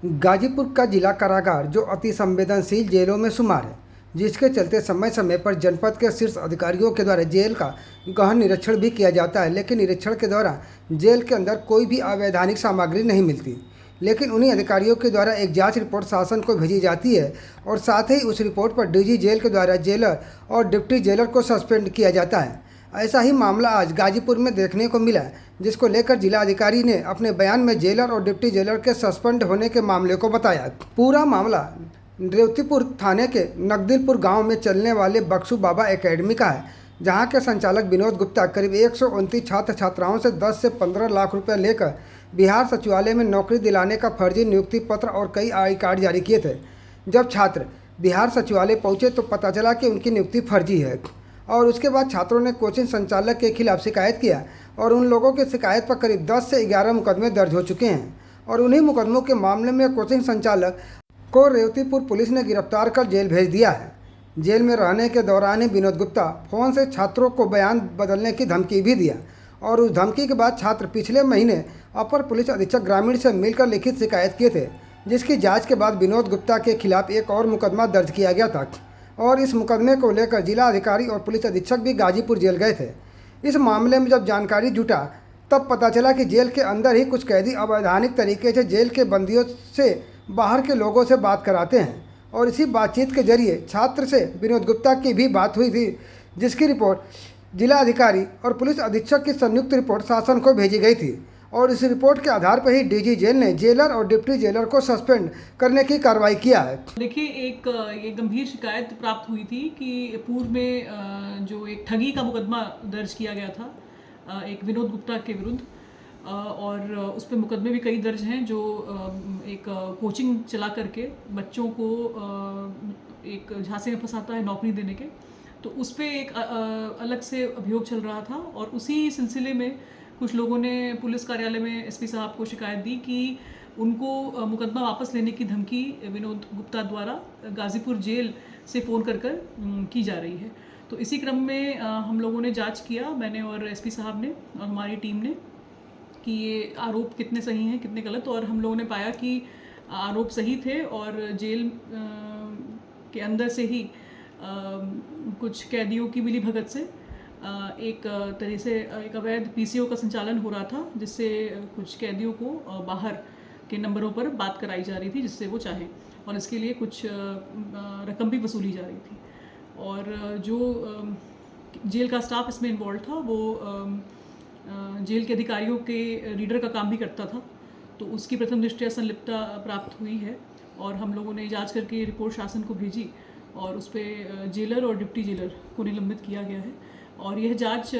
गाजीपुर का जिला कारागार जो अति संवेदनशील जेलों में शुमार है, जिसके चलते समय समय पर जनपद के शीर्ष अधिकारियों के द्वारा जेल का गहन निरीक्षण भी किया जाता है। लेकिन निरीक्षण के दौरान जेल के अंदर कोई भी अवैधानिक सामग्री नहीं मिलती। लेकिन उन्हीं अधिकारियों के द्वारा एक जांच रिपोर्ट शासन को भेजी जाती है और साथ ही उस रिपोर्ट पर डीजी जेल के द्वारा जेलर और डिप्टी जेलर को सस्पेंड किया जाता है। ऐसा ही मामला आज गाजीपुर में देखने को मिला, जिसको लेकर जिलाधिकारी ने अपने बयान में जेलर और डिप्टी जेलर के सस्पेंड होने के मामले को बताया। पूरा मामला रेवतीपुर थाने के नकदिलपुर गांव में चलने वाले बक्सू बाबा एकेडमी का है, जहां के संचालक विनोद गुप्ता करीब 129 छात्र छात्राओं से 10 से 15 लाख रुपए लेकर बिहार सचिवालय में नौकरी दिलाने का फर्जी नियुक्ति पत्र और कई आई कार्ड जारी किए थे। जब छात्र बिहार सचिवालय पहुंचे तो पता चला कि उनकी नियुक्ति फर्जी है और उसके बाद छात्रों ने कोचिंग संचालक के खिलाफ शिकायत किया और उन लोगों की शिकायत पर करीब 10 से 11 मुकदमे दर्ज हो चुके हैं और उन्हीं मुकदमों के मामले में कोचिंग संचालक को रेवतीपुर पुलिस ने गिरफ्तार कर जेल भेज दिया है। जेल में रहने के दौरान ही विनोद गुप्ता फ़ोन से छात्रों को बयान बदलने की धमकी भी दिया और उस धमकी के बाद छात्र पिछले महीने अपर पुलिस अधीक्षक ग्रामीण से मिलकर लिखित शिकायत किए थे, जिसकी जाँच के बाद विनोद गुप्ता के खिलाफ एक और मुकदमा दर्ज किया गया था और इस मुकदमे को लेकर जिला अधिकारी और पुलिस अधीक्षक भी गाजीपुर जेल गए थे। इस मामले में जब जानकारी जुटा तब पता चला कि जेल के अंदर ही कुछ कैदी अवैधानिक तरीके से जेल के बंदियों से बाहर के लोगों से बात कराते हैं और इसी बातचीत के जरिए छात्र से विनोद गुप्ता की भी बात हुई थी, जिसकी रिपोर्ट जिला अधिकारी और पुलिस अधीक्षक की संयुक्त रिपोर्ट शासन को भेजी गई थी और इस रिपोर्ट के आधार पर ही डीजी जेल ने जेलर और डिप्टी जेलर को सस्पेंड करने की कार्रवाई किया है। देखिए, एक गंभीर शिकायत प्राप्त हुई थी कि पूर्व में जो एक ठगी का मुकदमा दर्ज किया गया था एक विनोद गुप्ता के विरुद्ध और उस पर मुकदमे भी कई दर्ज हैं, जो एक कोचिंग चला करके बच्चों को एक झांसे में फंसाता है नौकरी देने के, तो उस पर एक अलग से अभियोग चल रहा था और उसी सिलसिले में कुछ लोगों ने पुलिस कार्यालय में एसपी साहब को शिकायत दी कि उनको मुकदमा वापस लेने की धमकी विनोद गुप्ता द्वारा गाजीपुर जेल से फ़ोन कर की जा रही है। तो इसी क्रम में हम लोगों ने जांच किया, मैंने और एसपी साहब ने और हमारी टीम ने, कि ये आरोप कितने सही हैं कितने गलत, और हम लोगों ने पाया कि आरोप सही थे और जेल के अंदर से ही कुछ कैदियों की मिली भगत से एक तरह से एक अवैध पीसीओ का संचालन हो रहा था, जिससे कुछ कैदियों को बाहर के नंबरों पर बात कराई जा रही थी जिससे वो चाहें, और इसके लिए कुछ रकम भी वसूली जा रही थी। और जो जेल का स्टाफ इसमें इन्वॉल्व था वो जेल के अधिकारियों के रीडर का काम भी करता था, तो उसकी प्रथम दृष्टया संलिप्तता प्राप्त हुई है और हम लोगों ने जांच करके रिपोर्ट शासन को भेजी और उस पर जेलर और डिप्टी जेलर को निलंबित किया गया है। और यह जांच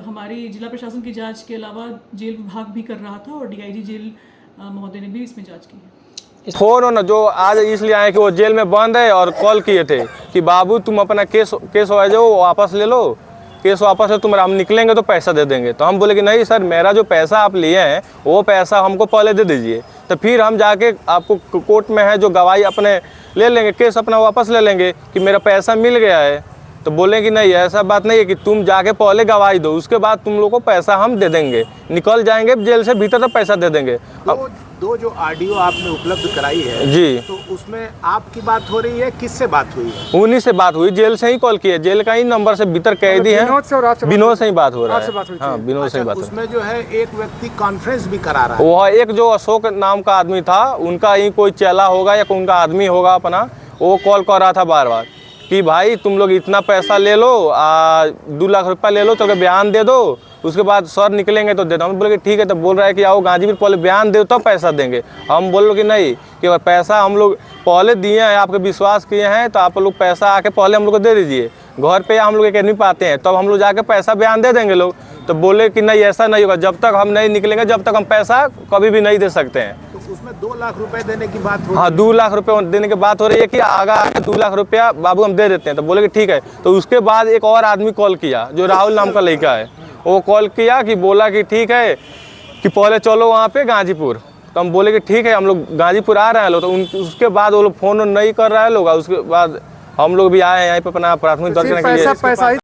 हमारी जिला प्रशासन की जांच के अलावा जेल विभाग भी कर रहा था और डीआईजी जेल महोदय ने भी इसमें जांच की है। फोन हो ना जो आज इसलिए आए कि वो जेल में बंद है और कॉल किए थे कि बाबू तुम अपना केस हो जाओ, वापस ले लो, केस वापस है तुम्हारा, हम निकलेंगे तो पैसा दे देंगे। तो हम बोले कि नहीं सर, मेरा जो पैसा आप लिए हैं वो पैसा हमको पहले दे दीजिए, तो फिर हम जाके आपको कोर्ट में है जो गवाही अपने ले लेंगे, केस अपना वापस ले लेंगे कि मेरा पैसा मिल गया है। तो बोले कि नहीं, ऐसा बात नहीं है कि तुम जाके पहले गवाही दो, उसके बाद तुम लोग को पैसा हम दे देंगे, निकल जाएंगे जेल से भीतर तो पैसा दे देंगे। दो जो ऑडियो आपने उपलब्ध कराई है जी, तो उसमें आपकी बात हो रही है, किससे बात हुई है? उन्हीं से बात हुई, जेल से ही कॉल किए, जेल का ही नंबर से भीतर कैदी है, विनोद से ही बात हो रहा है। हाँ, विनोद से ही बात। उसमें जो है एक व्यक्ति कॉन्फ्रेंस भी करा रहा है, वो एक जो अशोक नाम का आदमी था, उनका ही कोई चेला होगा या उनका आदमी होगा अपना, वो कॉल कर रहा था बार बार कि भाई तुम लोग इतना पैसा ले लो, 2 लाख रुपया ले लो तो बयान दे दो, उसके बाद सर निकलेंगे तो देता। हम बोले कि ठीक है। तो बोल रहा है कि आओ गाजीपुर पहले बयान दे तब पैसा देंगे। हम बोल कि नहीं, कि अगर पैसा हम लोग पहले दिए हैं, आपके विश्वास किए हैं, तो आप लोग पैसा आके पहले हम लोग को दे दीजिए, घर पे हम लोग एकेडमी पे आते हैं तब हम लोग जाके पैसा बयान दे देंगे लोग। तो बोले कि नहीं, ऐसा नहीं होगा, जब तक हम नहीं निकलेंगे जब तक हम पैसा कभी भी नहीं दे सकते हैं। तो उसमें 2 लाख रुपए देने की बात हो रही है। हाँ, 2 लाख रुपये देने की बात हो रही है कि आगे 2 लाख रुपया बाबू हम दे देते हैं। तो बोले कि ठीक है। तो उसके बाद एक और आदमी कॉल किया जो राहुल नाम का लड़का है, वो कॉल किया कि बोला कि ठीक है कि पहले चलो वहाँ पे गाजीपुर। तो हम बोले कि ठीक है, हम लोग गाजीपुर आ रहे हैं लोग। तो उसके बाद वो लोग फ़ोन नहीं कर रहे हैं लोग, उसके बाद हम लोग भी आए हैं यहाँ पे अपना प्राथमिक दर्ज करने के लिए।